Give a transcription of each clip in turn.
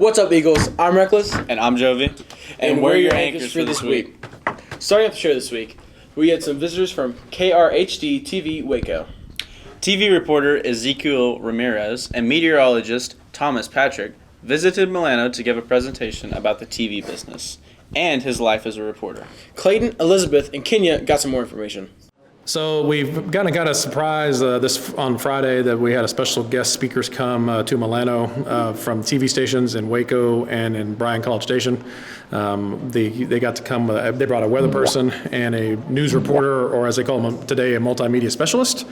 What's up, Eagles? I'm Reckless. And I'm Jovi. And we're your anchors for this week. Starting off the show this week, we had some visitors from KRHD TV Waco. TV reporter Ezekiel Ramirez and meteorologist Thomas Patrick visited Milano to give a presentation about the TV business and his life as a reporter. Clayton, Elizabeth, and Kenya got some more information. So we've kind of got a surprise this on Friday that we had a special guest speakers come to Milano from TV stations in Waco and in Bryan College Station. They got to come. They brought a weather person and a news reporter, or as they call them today, a multimedia specialist,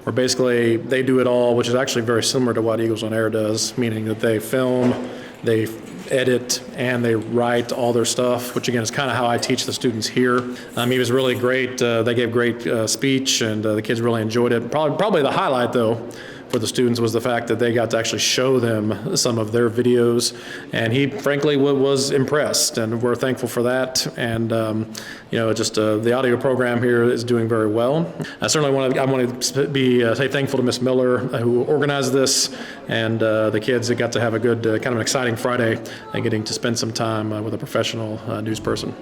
where basically they do it all, which is actually very similar to what Eagles on Air does, meaning that they film, they edit, and they write all their stuff, which again is kind of how I teach the students here. He was really great. They gave great speech, and the kids really enjoyed it. Probably the highlight, though, for the students was the fact that they got to actually show them some of their videos, and he frankly was impressed, and we're thankful for that. And the audio program here is doing very well. I want to say thankful to Miss Miller who organized this, and the kids that got to have a good kind of an exciting Friday and getting to spend some time with a professional news person.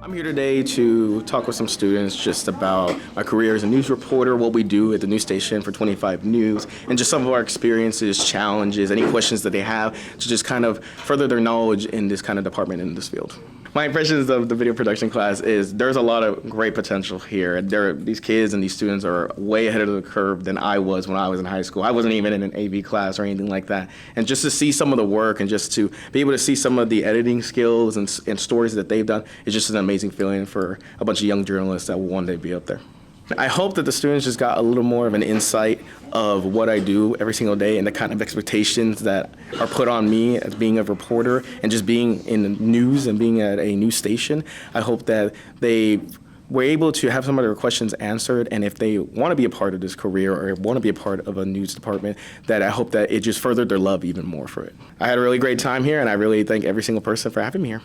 I'm here today to talk with some students just about my career as a news reporter, what we do at the news station for 25 News, and just some of our experiences, challenges, any questions that they have to just kind of further their knowledge in this kind of department in this field. My impressions of the video production class is there's a lot of great potential here. These kids and these students are way ahead of the curve than I was when I was in high school. I wasn't even in an AV class or anything like that. And just to see some of the work and just to be able to see some of the editing skills and stories that they've done is just an amazing feeling for a bunch of young journalists that will one day be up there. I hope that the students just got a little more of an insight of what I do every single day and the kind of expectations that are put on me as being a reporter and just being in the news and being at a news station. I hope that they were able to have some of their questions answered, and if they want to be a part of this career or want to be a part of a news department, that I hope that it just furthered their love even more for it. I had a really great time here, and I really thank every single person for having me here.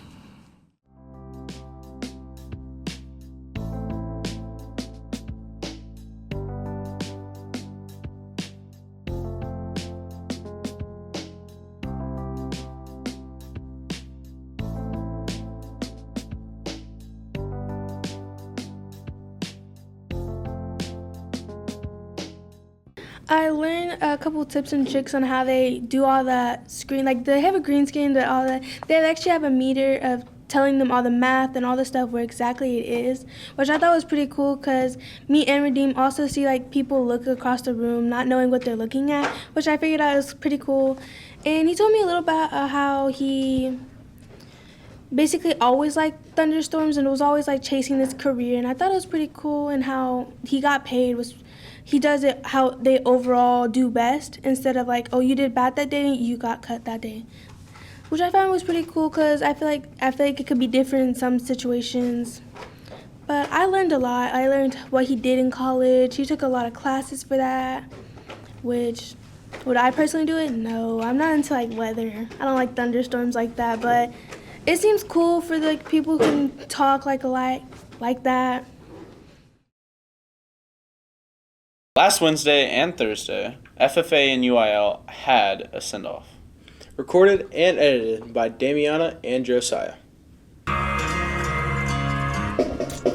I learned a couple tips and tricks on how they do all that screen. Like, they have a green screen, but all that. They actually have a meter of telling them all the math and all the stuff where exactly it is, which I thought was pretty cool because me and Redeem also see like people look across the room not knowing what they're looking at, which I figured out was pretty cool. And he told me a little about how he basically always liked thunderstorms and was always like chasing this career, and I thought it was pretty cool, and how he got paid was he does it how they overall do best instead of like, oh, you did bad that day, you got cut that day, which I found was pretty cool because I feel like it could be different in some situations. But I learned a lot. I learned what he did in college. He took a lot of classes for that, which would I personally do it? No, I'm not into like weather. I don't like thunderstorms like that, but it seems cool for the people who can talk like that. Last Wednesday and Thursday, FFA and UIL had a send-off. Recorded and edited by Damiana and Josiah.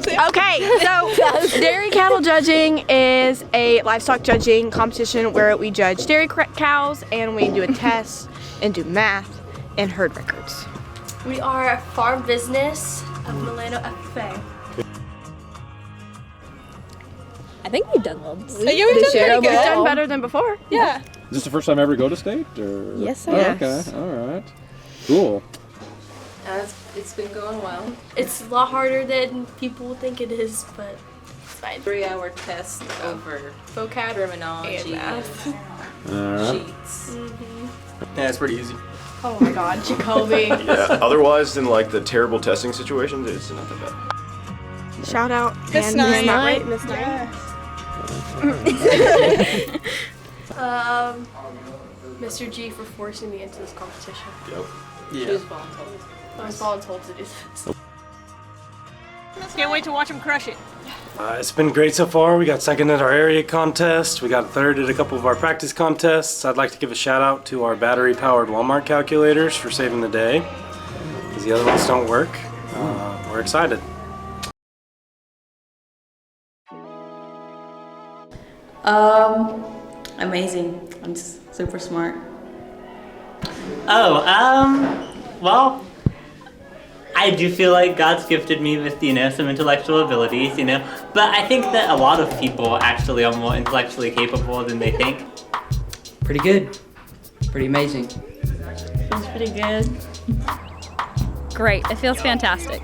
Okay, so dairy cattle judging is a livestock judging competition where we judge dairy cows and we do a test and do math and herd records. We are Farm Business of Milano FFA. I think we've done well. Yeah, we've done better than before. Yeah. Is this the first time I ever go to state? Or? Yes, sir. Oh, okay, all right. Cool. It's been going well. It's a lot harder than people think it is, but it's fine. 3-hour test over vocab, terminology, and math. sheets. Yeah, it's pretty easy. Oh my God, Jacoby. Yeah, otherwise than like the terrible testing situations, it's not that bad. Shout out Miss and Nine. Miss Nine. Miss Nine. Mr. G for forcing me into this competition. Yep. She was voluntold. I was voluntold to do this. Can't wait to watch him crush it. It's been great so far. We got second at our area contest. We got third at a couple of our practice contests. I'd like to give a shout out to our battery-powered Walmart calculators for saving the day, because the other ones don't work. We're excited. Amazing. I'm just super smart. Well, I do feel like God's gifted me with, some intellectual abilities, but I think that a lot of people actually are more intellectually capable than they think. Pretty good. Pretty amazing. Feels pretty good. Great. It feels fantastic.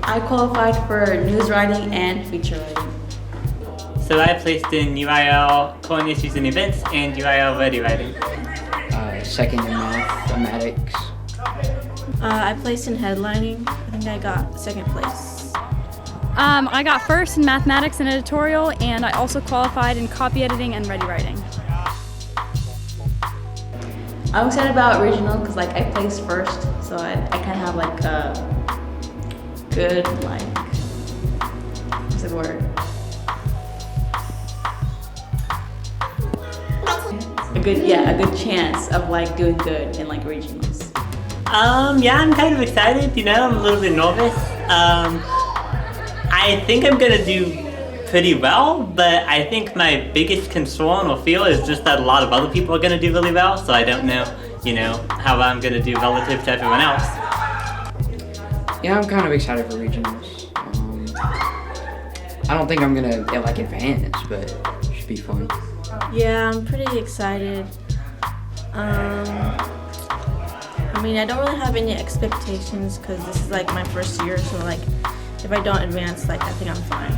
I qualified for news writing and feature writing. So I placed in UIL Current Issues and Events and UIL Ready Writing. Second in mathematics. I placed in headlining. I think I got second place. I got first in mathematics and editorial, and I also qualified in copy editing and ready writing. I'm excited about regional because I placed first, so I kind of have a good what's the word? A good chance of doing good in regionals. Yeah, I'm kind of excited, I'm a little bit nervous. I think I'm gonna do pretty well, but I think my biggest concern or fear is just that a lot of other people are gonna do really well, so I don't know, how I'm gonna do relative to everyone else. Yeah, I'm kind of excited for regionals. I don't think I'm gonna advance, but it should be fun. Yeah, I'm pretty excited. I don't really have any expectations because this is my first year, so if I don't advance, I think I'm fine.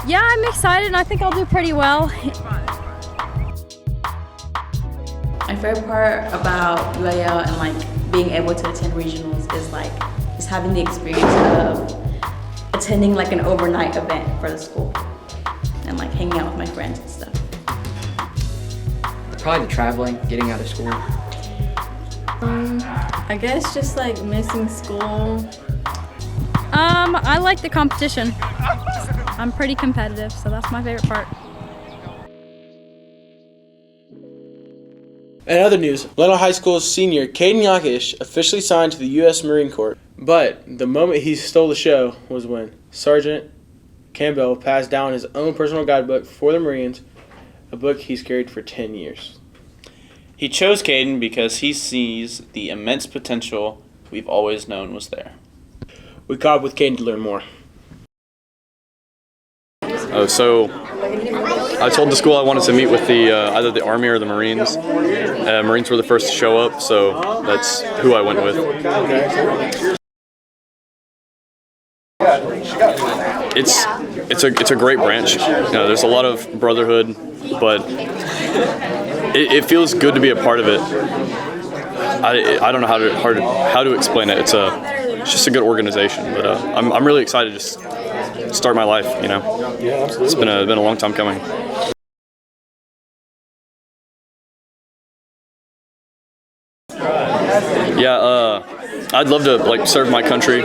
Yeah, I'm excited and I think I'll do pretty well. My favorite part about UIL and being able to attend regionals is just having the experience of attending an overnight event for the school and hanging out with my friends and stuff. Probably the traveling, getting out of school. I guess just missing school. I like the competition. I'm pretty competitive, so that's my favorite part. In other news, Milano High School's senior Caden Yakish officially signed to the U.S. Marine Corps. But the moment he stole the show was when Sergeant Campbell passed down his own personal guidebook for the Marines, a book he's carried for 10 years. He chose Caden because he sees the immense potential we've always known was there. We caught up with Caden to learn more. So I told the school I wanted to meet with either the Army or the Marines. Marines were the first to show up, so that's who I went with. It's a great branch. There's a lot of brotherhood, but it feels good to be a part of it. I don't know how to explain it. It's just a good organization, but I'm really excited to just start my life. Yeah, absolutely. It's been a long time coming. Yeah, I'd love to serve my country.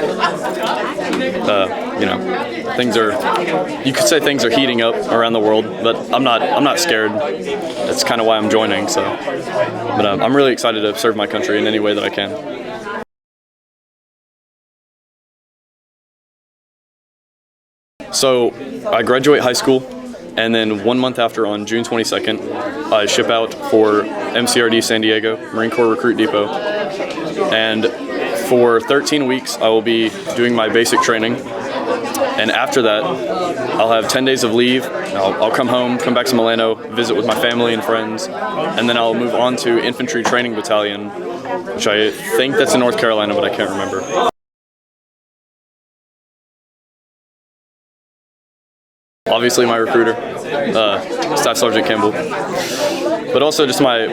You could say things are heating up around the world, but I'm not scared. That's kind of why I'm joining. So, but I'm really excited to serve my country in any way that I can. So I graduate high school, and then 1 month after, on June 22nd, I ship out for MCRD San Diego, Marine Corps Recruit Depot. And for 13 weeks, I will be doing my basic training. And after that, I'll have 10 days of leave. I'll come home, come back to Milano, visit with my family and friends, and then I'll move on to Infantry Training Battalion, which I think that's in North Carolina, but I can't remember. Obviously my recruiter, Staff Sergeant Campbell, but also just my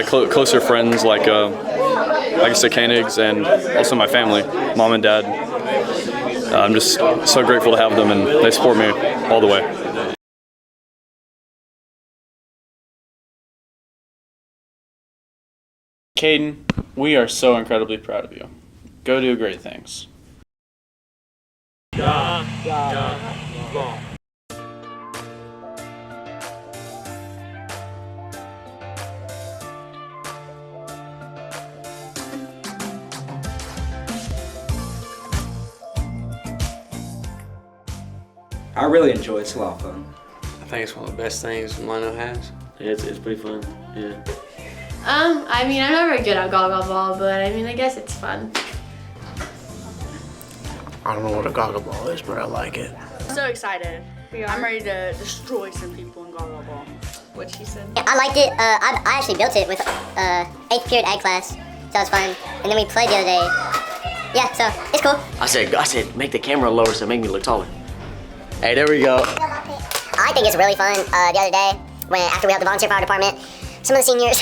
closer friends like I said, Koenigs, and also my family, mom and dad. I'm just so grateful to have them, and they support me all the way. Caden, we are so incredibly proud of you. Go do great things. I really enjoy it. It's a lot of fun. I think it's one of the best things Milano has. Yeah, it's pretty fun. Yeah. I mean, I'm not very good at Gaga ball, but I mean, I guess it's fun. I don't know what a Gaga ball is, but I like it. So excited. I'm ready to destroy some people in Gaga ball. What she said. Yeah, I liked it. I actually built it with 8th period ag class, so it was fun. And then we played the other day. Yeah, so it's cool. I said, make the camera lower so make me look taller. Hey, there we go. I think it's really fun. The other day, after we helped the volunteer fire department, some of the seniors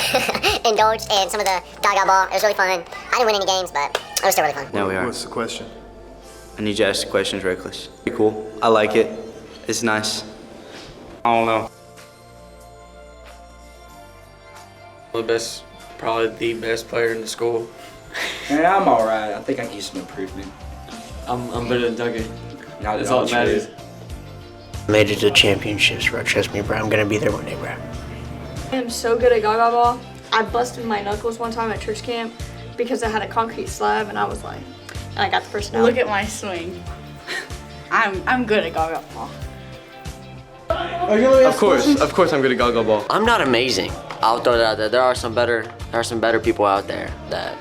indulged in some of the Gaga ball. It was really fun. I didn't win any games, but it was still really fun. Now we are. What's the question? I need you to ask the questions, Reckless. Pretty cool. I like it. It's nice. I don't know. Probably the best player in the school. Man, I'm alright. I think I can use some improvement. I'm better than Dougie. That's all that matters. Made it to championships, bro. Trust me, bro. I'm gonna be there one day, bro. I am so good at Gaga ball. I busted my knuckles one time at church camp because I had a concrete slab, and I was like, and I got the personality. Look at my swing. I'm good at Gaga ball. Of course I'm good at Gaga ball. I'm not amazing. I'll throw that out there. There are some better people out there that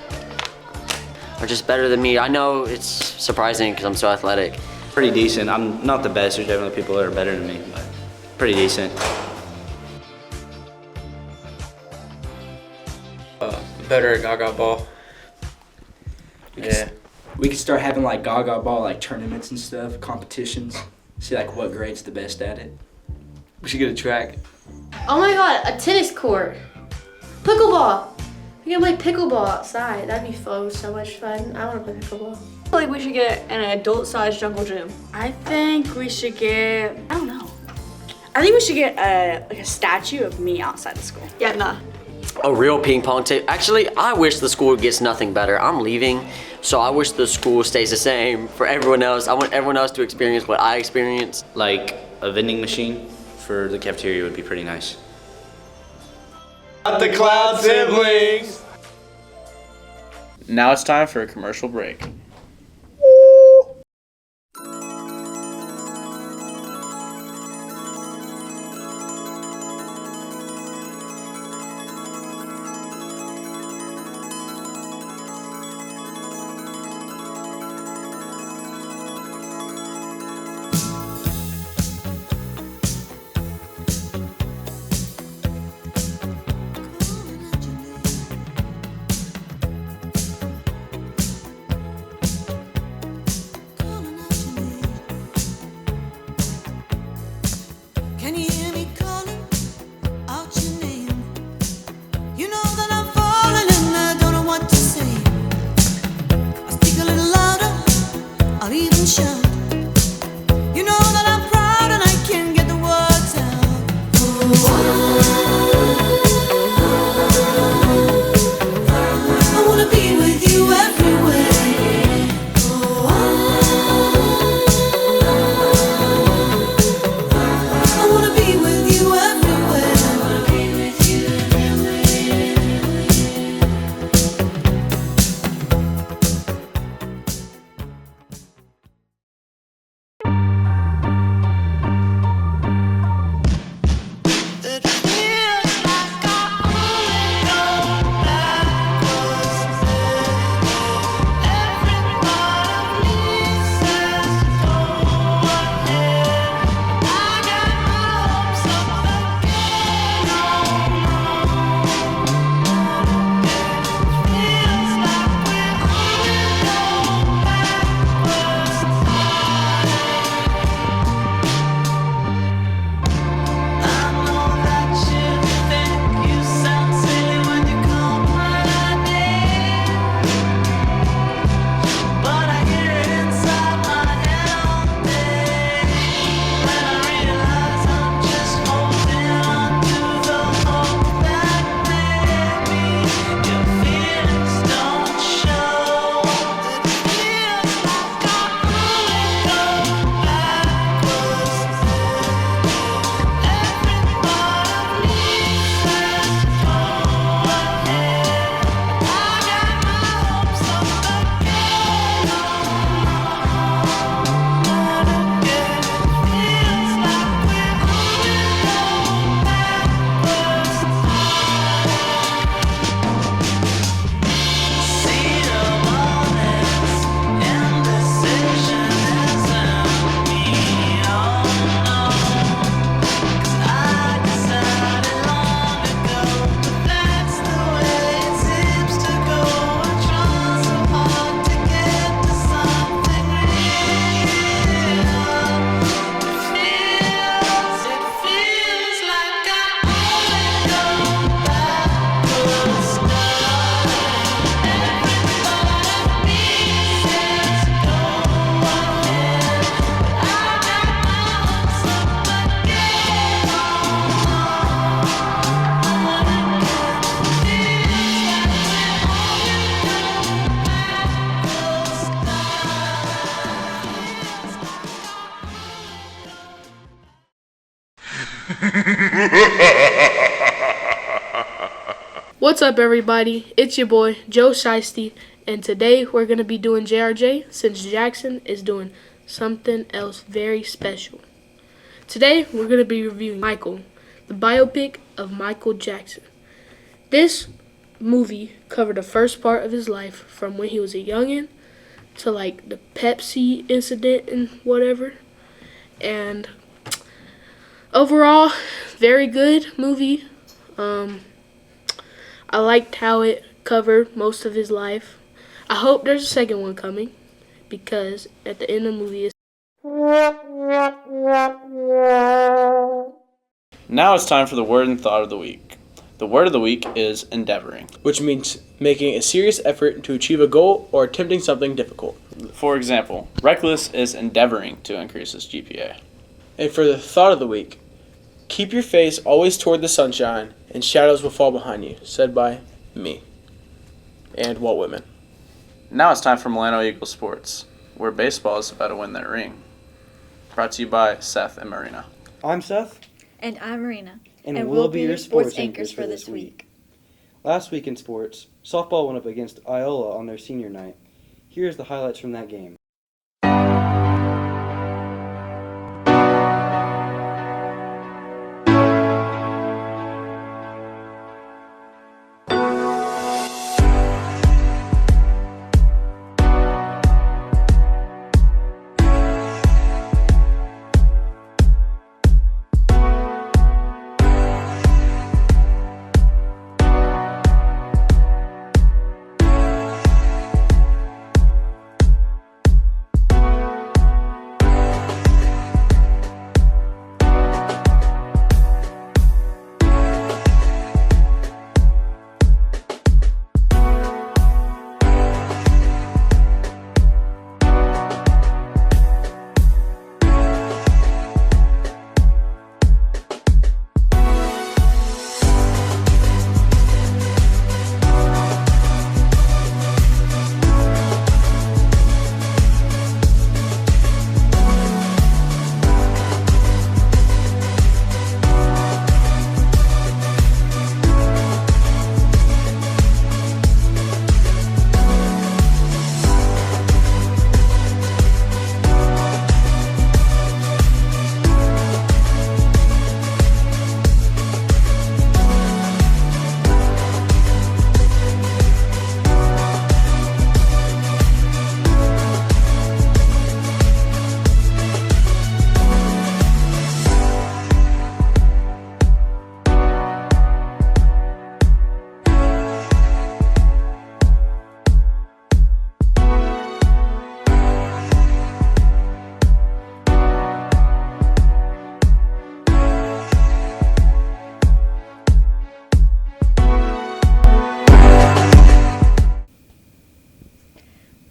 are just better than me. I know it's surprising because I'm so athletic. Pretty decent. I'm not the best. There's definitely people that are better than me, but pretty decent. Better at Gaga ball. Yeah. We could start having like Gaga ball, like tournaments and stuff, competitions. See like what grade's the best at it. We should get a track. Oh my god, a tennis court. Pickleball. We can play pickleball outside. That'd be so much fun. I want to play pickleball. I feel like we should get an adult-sized jungle gym. I think we should get, I don't know. I think we should get a statue of me outside the school. Yeah, nah. A real ping pong table. Actually, I wish the school gets nothing better. I'm leaving, so I wish the school stays the same for everyone else. I want everyone else to experience what I experienced. Like a vending machine for the cafeteria would be pretty nice. The Cloud Siblings. Now it's time for a commercial break. Can you hear me calling out your name? You know that I'm falling and I don't know what to say. I'll speak a little louder, I'll even shout. You know that I'm proud and I can't get the words out. I wanna be with you everywhere. What's up, everybody? It's your boy, Joe Shiesty, and today we're going to be doing JRJ since Jackson is doing something else very special. Today, we're going to be reviewing Michael, the biopic of Michael Jackson. This movie covered the first part of his life from when he was a youngin' to like the Pepsi incident and whatever. And overall, very good movie. I liked how it covered most of his life. I hope there's a second one coming because at the end of the movie it's Now it's time for the word and thought of the week. The word of the week is endeavoring, which means making a serious effort to achieve a goal or attempting something difficult. For example, Reckless is endeavoring to increase his GPA. And for the thought of the week, keep your face always toward the sunshine and shadows will fall behind you, said by me and Walt Whitman. Now it's time for Milano Eagles Sports, where baseball is about to win their ring. Brought to you by Seth and Marina. I'm Seth. And I'm Marina. And we'll be your sports anchors for this week. Last week in sports, softball went up against Iola on their senior night. Here's the highlights from that game.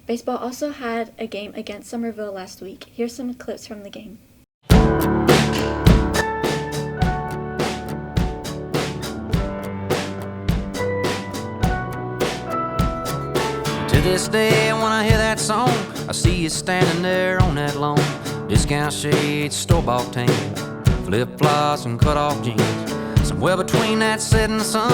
Baseball also had a game against Somerville last week. Here's some clips from the game. To this day, when I hear that song, I see you standing there on that lawn. Discount shades, store-bought tan, flip-flops and cut-off jeans. Somewhere between that setting sun,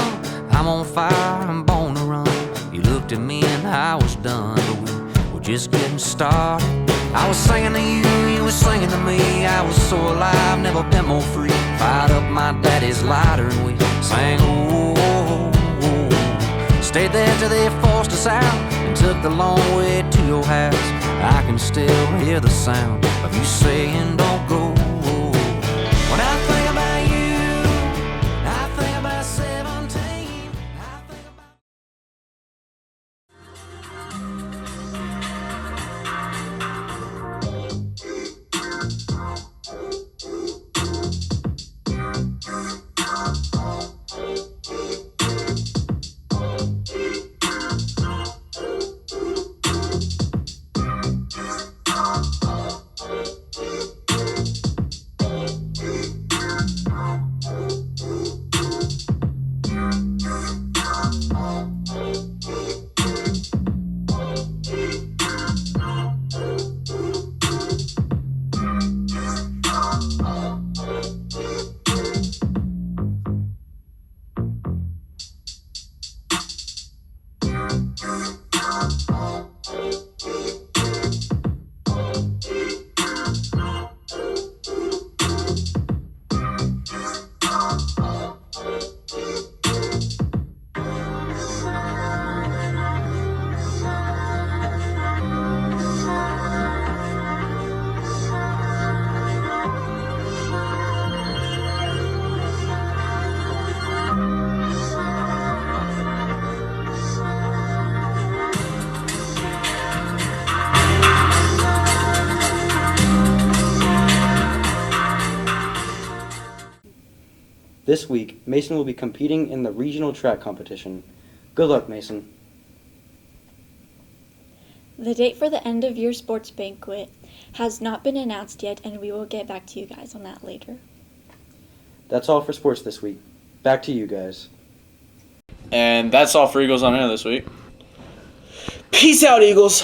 I'm on fire, I'm born to run. You looked at me and I was done, but we were just getting started. I was singing to you, you were singing to me. I was so alive, never been more free. Fired up my daddy's lighter and we sang, oh, oh, oh. Stayed there till they forced us out and took the long way to your house. I can still hear the sound of you saying, don't go. When I think about you, I think about 17. This week, Mason will be competing in the regional track competition. Good luck, Mason. The date for the end of year sports banquet has not been announced yet, and we will get back to you guys on that later. That's all for sports this week. Back to you guys. And that's all for Eagles on Air this week. Peace out, Eagles.